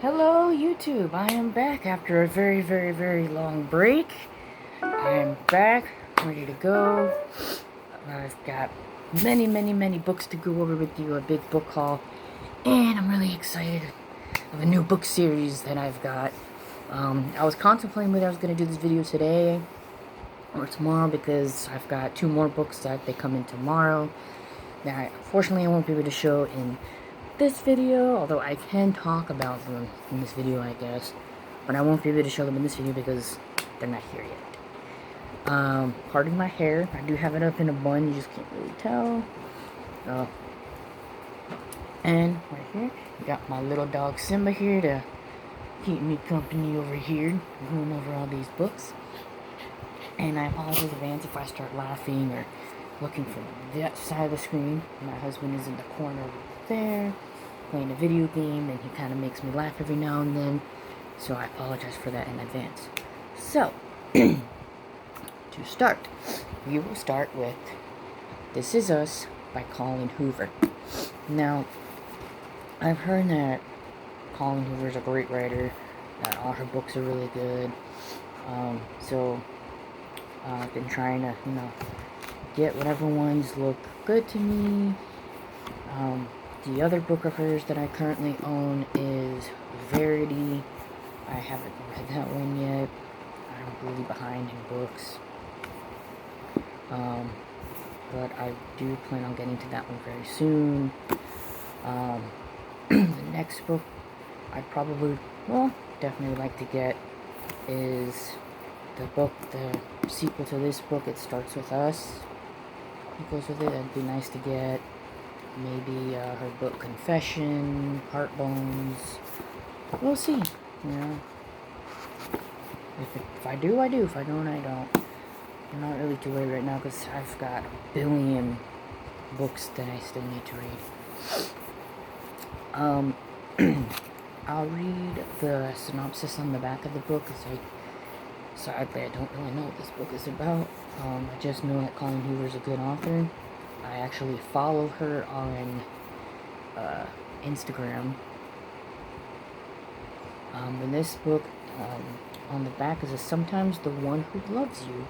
Hello YouTube, I am back after a very long break. I am back, ready to go. I've got many books to go over with you, a big book haul, and I'm really excited of a new book series that I've got. I was contemplating whether I was going to do this video today or tomorrow because I've got two more books that they come in tomorrow. Now, unfortunately, I won't be able to show in this video, although I can talk about them in this video, I guess. But I won't be able to show them in this video because they're not here yet. Pardon my hair. I do have it up in a bun, you just can't really tell. And right here, I got my little dog Simba here to keep me company over here, going over all these books. And I apologize in advance if I start laughing or looking from that side of the screen. My husband is in the corner over there, playing a video game, and he kind of makes me laugh every now and then. So I apologize for that in advance. So, to start, we will start with This Is Us by Colleen Hoover. Now, I've heard that Colleen Hoover is a great writer, that all her books are really good. I've been trying to, get whatever ones look good to me. The other book of hers that I currently own is Verity. I haven't read that one yet. I'm really behind in books. But I do plan on getting to that one very soon. The next book I'd probably, definitely like to get is the sequel to this book, It Starts With Us. It goes with it. It'd be nice to get maybe her book Confession, Heartbones. We'll see. If I do, I do. If I don't, I don't. I'm not really too worried right now because I've got a billion books that I still need to read. I'll read the synopsis on the back of the book because sadly I don't really know what this book is about. I just know that Colleen Hoover is a good author. I actually follow her on Instagram. In this book, on the back is sometimes the one who loves you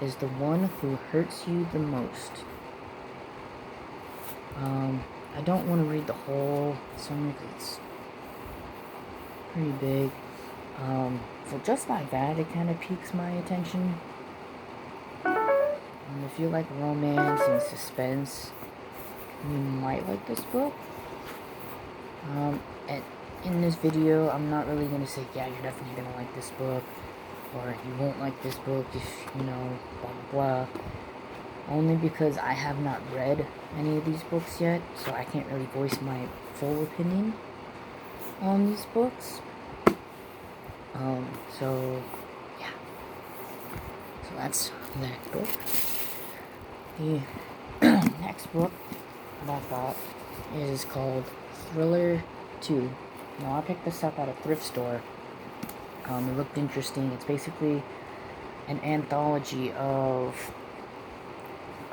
is the one who hurts you the most. I don't want to read the whole summary because it's pretty big. So just like that, it kind of piques my attention. And if you like romance and suspense, you might like this book. And in this video, I'm not really going to say, yeah, you're definitely going to like this book, or you won't like this book if, blah, blah. Only because I have not read any of these books yet, so I can't really voice my full opinion on these books. So, yeah. So that's the next book. The next book that I got is called Thriller 2. Now, I picked this up at a thrift store. It looked interesting. It's basically an anthology of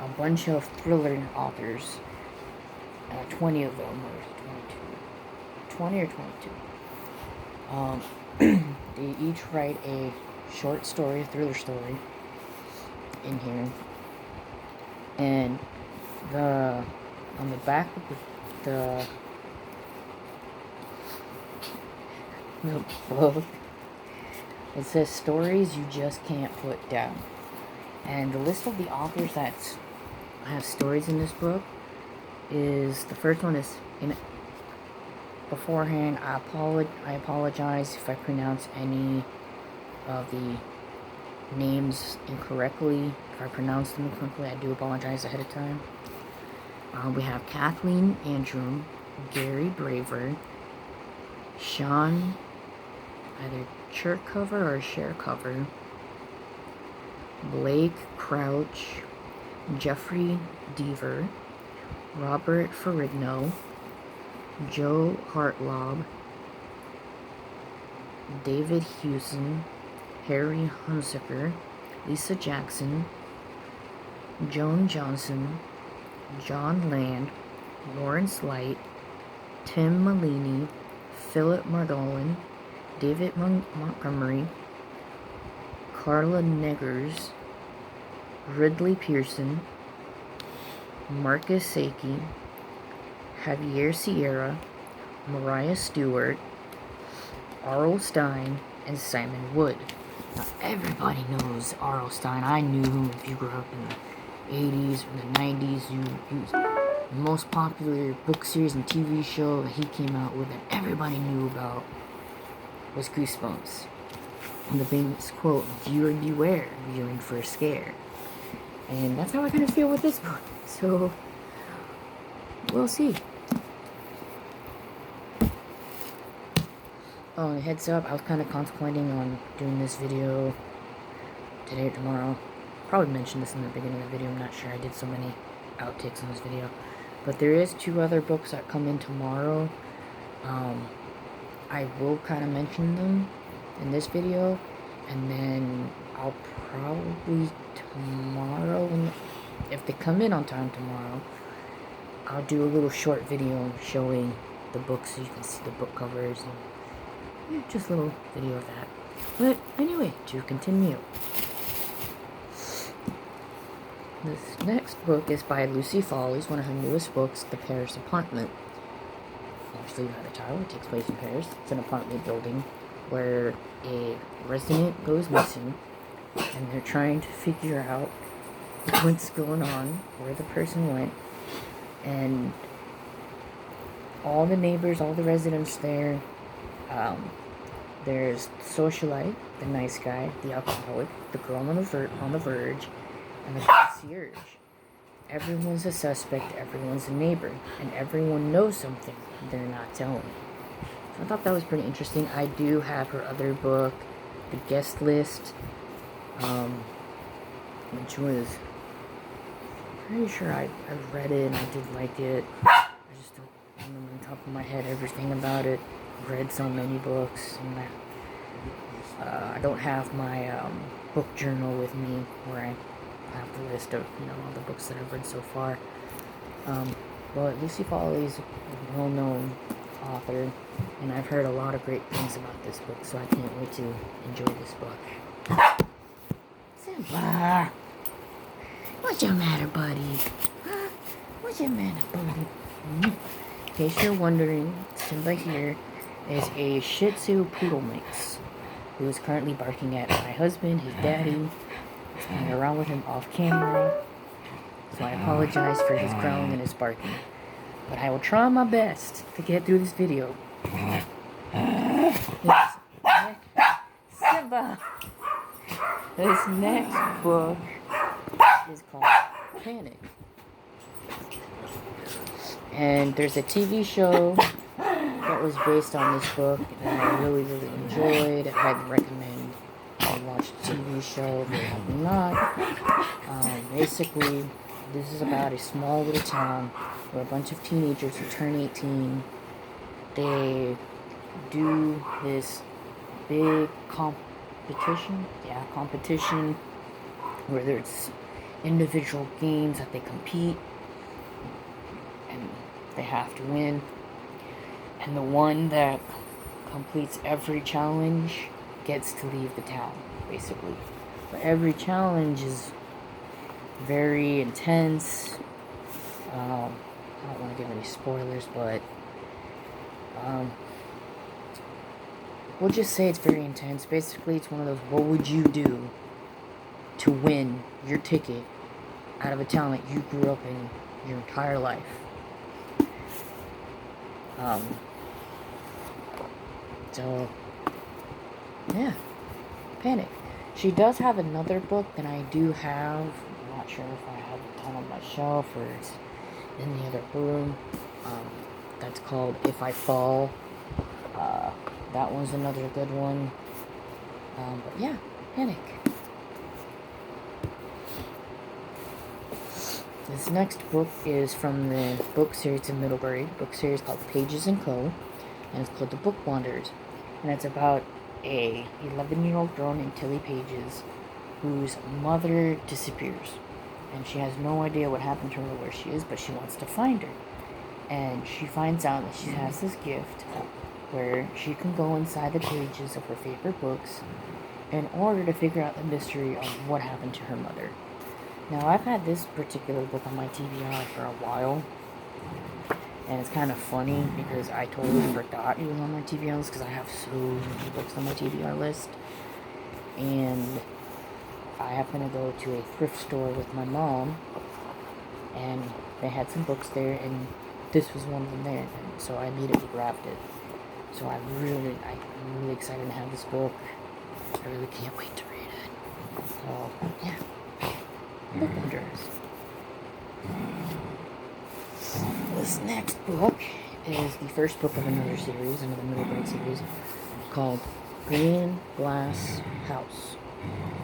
a bunch of thriller authors. 20 of them, or 22. 20 or 22. They each write a short story, a thriller story, in here. And on the back of the book, it says stories you just can't put down. And the list of the authors that have stories in this book is, the first one is, beforehand, I apologize if I pronounce any of the names incorrectly. If I pronounce them incorrectly, I do apologize ahead of time. We have Kathleen Andrew, Gary Braver, Sean, either Chercover or Sharecover, Blake Crouch, Jeffrey Deaver, Robert Ferrigno, Joe Hartlaub, David Hewson, Harry Hunsaker, Lisa Jackson, Joan Johnson, John Land, Lawrence Light, Tim Malini, Philip Margolin, David Montgomery, Carla Neggers, Ridley Pearson, Marcus Saki, Javier Sierra, Mariah Stewart, R.L. Stine, and Simon Wood. Now, everybody knows R.L. Stine. I knew him if you grew up in the 80s or the 90s. He was the most popular book series and TV show that he came out with, and everybody knew about was Goosebumps. And the famous quote, "Viewer beware, you're in for a scare." And that's how I kind of feel with this book. So, we'll see. Oh, and heads up, I was kind of contemplating on doing this video today or tomorrow. Probably mentioned this in the beginning of the video, I'm not sure. I did so many outtakes on this video. But there is 2 other books that come in tomorrow. I will kind of mention them in this video. And then I'll probably tomorrow, if they come in on time tomorrow, I'll do a little short video showing the books so you can see the book covers and just a little video of that. But anyway, to continue. This next book is by Lucy Foley's, one of her newest books, The Paris Apartment. Obviously, by the title, it takes place in Paris. It's an apartment building where a resident goes missing, and they're trying to figure out what's going on, where the person went, and all the neighbors, all the residents there, there's the socialite, the nice guy, the alcoholic, the girl on the verge, and the concierge. Everyone's a suspect, everyone's a neighbor, and everyone knows something they're not telling. So I thought that was pretty interesting. I do have her other book, The Guest List, which was pretty sure I read it and I did like it. I just don't remember on top of my head everything about it. I've read so many books, and I don't have my book journal with me where I have the list of all the books that I've read so far. But Lucy Foley's a well-known author, and I've heard a lot of great things about this book, so I can't wait to enjoy this book. Simba! What's your matter, buddy? Huh? What's your matter, buddy? In case you're wondering, Simba here is a Shih Tzu poodle mix who is currently barking at my husband, his daddy. He's playing around with him off camera, so I apologize for his growling and his barking. But I will try my best to get through this video. Simba! This next book is called Panic. And there's a TV show that was based on this book that I really, really enjoyed. I highly recommend you watch the TV show, but probably not. Basically, this is about a small little town where a bunch of teenagers who turn 18, they do this big competition where there's individual games that they compete and they have to win, and the one that completes every challenge gets to leave the town, basically. But every challenge is very intense. I don't want to give any spoilers, but we'll just say it's very intense. Basically, it's one of those, what would you do to win your ticket out of a town that you grew up in your entire life? So, yeah, Panic. She does have another book that I do have. I'm not sure if I have it on my shelf or it's in the other room. That's called If I Fall. That one's another good one. But yeah, Panic. This next book is from the book series of middle grade, book series called Pages & Co. And it's called The Book Wanderers. And it's about a 11-year-old girl named Tilly Pages whose mother disappears. And she has no idea what happened to her or where she is, but she wants to find her. And she finds out that she has this gift where she can go inside the pages of her favorite books in order to figure out the mystery of what happened to her mother. Now, I've had this particular book on my TBR for a while, and it's kind of funny because I totally forgot it was on my TBR list because I have so many books on my TBR list. And I happened to go to a thrift store with my mom, and they had some books there, and this was one of them there, and so I immediately grabbed it. So I'm really excited to have this book. I really can't wait to read it. So, yeah. Book wonders. This next book is the first book of another series, another middle grade series, called Green Glass House.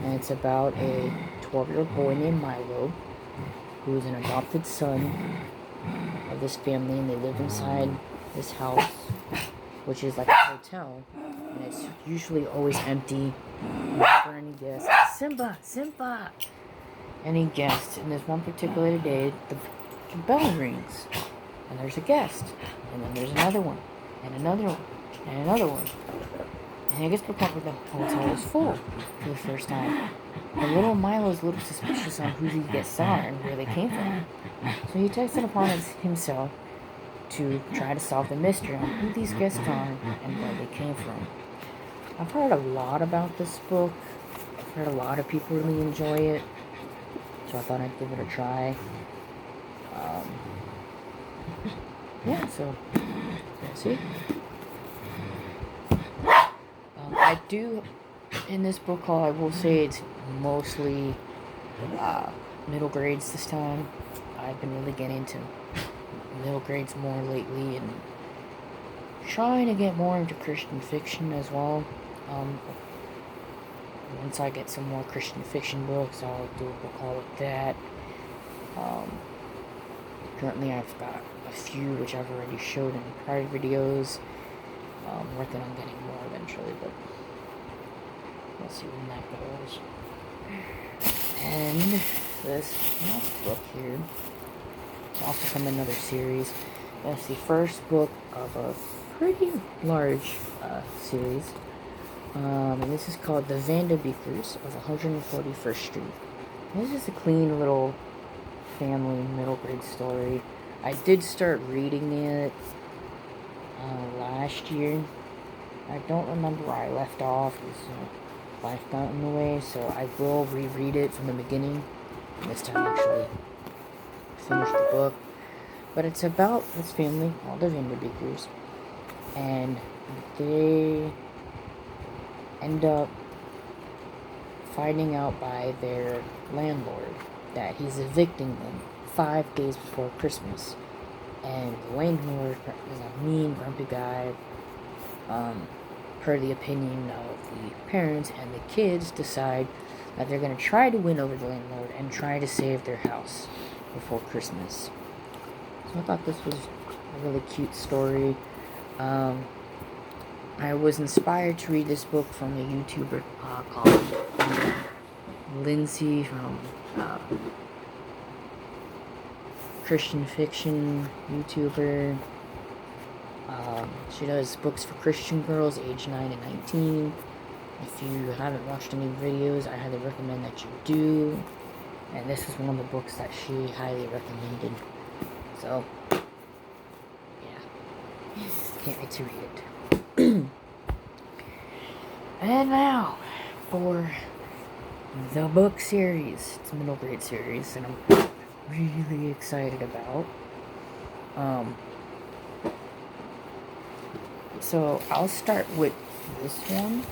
And it's about a 12-year-old boy named Milo, who is an adopted son of this family, and they live inside this house, which is like a hotel, and it's usually always empty, never any guests. Simba! Any guests. And this one particular day, the bell rings, and there's a guest, and then there's another one, and another one, and another one. And it gets to the point where the hotel is full for the first time. And little Milo's a little suspicious on who these guests are and where they came from. So he takes it upon himself to try to solve the mystery on who these guests are and where they came from. I've heard a lot about this book. I've heard a lot of people really enjoy it. So I thought I'd give it a try. Yeah, so, see? I do, in this book haul, I will say it's mostly middle grades this time. I've been really getting into middle grades more lately and trying to get more into Christian fiction as well. Once I get some more Christian fiction books, I'll do a book haul with that. Currently I've got a few which I've already showed in prior videos. I'm working on getting more eventually, but we'll see when that goes. And this next book here is also from another series. That's the first book of a pretty large series. And this is called The Vanderbeekers of 141st Street. This is a clean little family middle grade story. I did start reading it last year. I don't remember where I left off because life got in the way, so I will reread it from the beginning this time. Actually finish the book, but it's about this family called the Vanderbeekers, and they end up finding out by their landlord that he's evicting them 5 days before Christmas. And the landlord is a mean, grumpy guy. Per the opinion of the parents, and the kids decide that they're going to try to win over the landlord and try to save their house before Christmas. So I thought this was a really cute story. I was inspired to read this book from a YouTuber called Lindsay from Christian fiction YouTuber. She does books for Christian girls aged 9 and 19. If you haven't watched any videos, I highly recommend that you do. And this is one of the books that she highly recommended. So, yeah. Can't wait to read it. And now, for the book series. It's a middle grade series, and I'm really excited about. So I'll start with this one,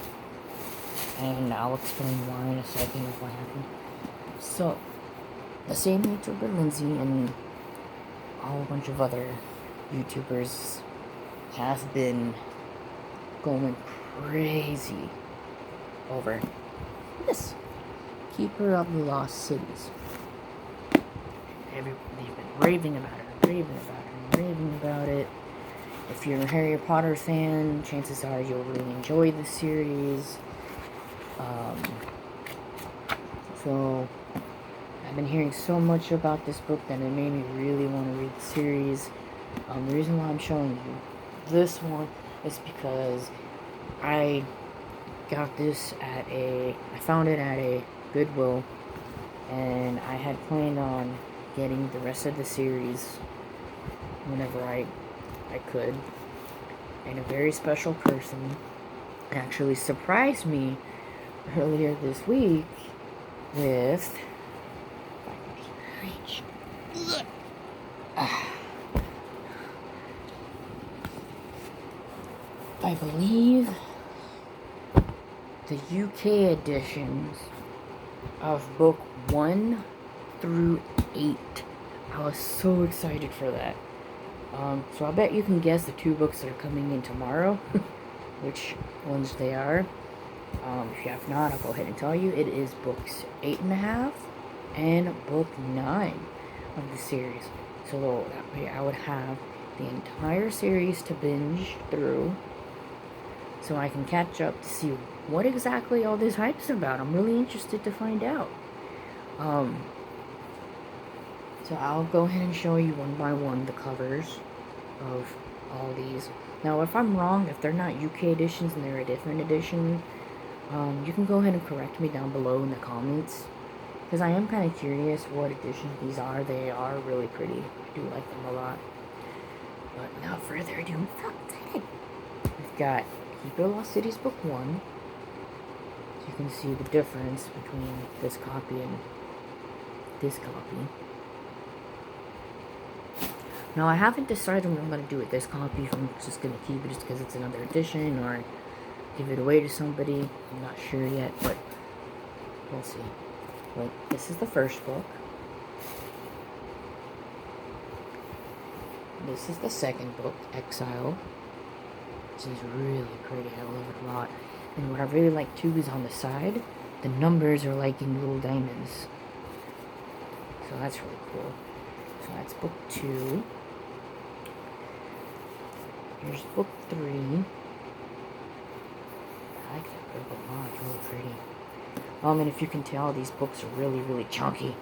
and I'll explain why in a second of what happened. So, the same YouTuber, Lindsay, and a whole bunch of other YouTubers have been going crazy over this Keeper of the Lost Cities. They've been raving about it. If you're a Harry Potter fan, chances are you'll really enjoy the series. So, I've been hearing so much about this book that it made me really want to read the series. The reason why I'm showing you this one is because I got this I found it at a Goodwill, and I had planned on getting the rest of the series whenever I could. And a very special person actually surprised me earlier this week with, if I can just reach, I believe the UK editions of book 1 through 8. I was so excited for that. So I bet you can guess the 2 books that are coming in tomorrow, which ones they are. If you have not, I'll go ahead and tell you. It is books 8.5 and book 9 of the series. So that way I would have the entire series to binge through, so I can catch up to see what exactly all this hype is about. I'm really interested to find out. So I'll go ahead and show you one by one the covers of all these. Now, if I'm wrong, if they're not UK editions and they're a different edition, you can go ahead and correct me down below in the comments, because I am kind of curious what editions these are. They are really pretty. I do like them a lot. But without further ado, I'm so excited. We've got Keeper of Lost Cities book 1. So you can see the difference between this copy and this copy. Now, I haven't decided what I'm going to do with this copy. If I'm just going to keep it just because it's another edition, or give it away to somebody. I'm not sure yet, but we'll see. But this is the first book. This is the second book, Exile. Which is really pretty. I love it a lot. And what I really like too is on the side, the numbers are like in little diamonds. So that's really cool. So that's book 2. Here's book 3. I like that purple font, it's really pretty. And if you can tell, these books are really, really chunky.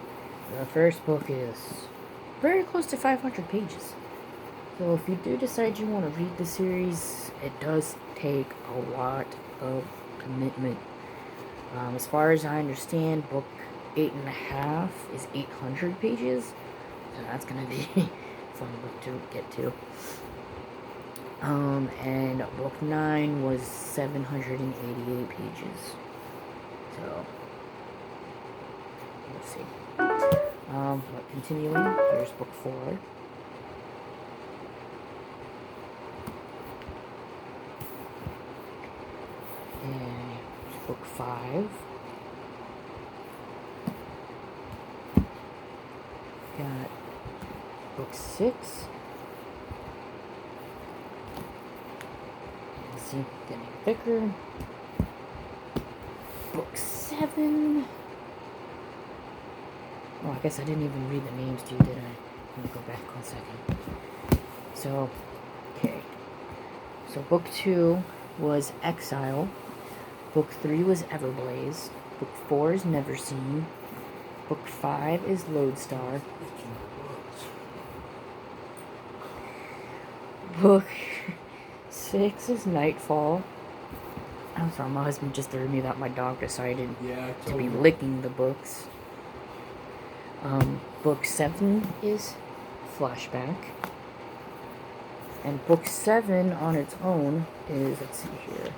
The first book is very close to 500 pages. So if you do decide you want to read the series, it does take a lot of commitment. As far as I understand, book 8.5 is 800 pages. So that's going to be a fun book to get to. And book 9 was 788 pages. So, let's see. But continuing, here's book 4. And here's book 5. Got book 6. See, getting thicker. Book 7. Oh, I guess I didn't even read the names to you, did I? Let me go back 1 second. So, okay. So, book 2 was Exile. Book 3 was Everblaze. Book 4 is Neverseen. Book 5 is Lodestar. Book 6 is Nightfall. I'm sorry, my husband just told me that my dog decided to be licking the books. Book 7 is Flashback. And book 7 on its own is, let's see here.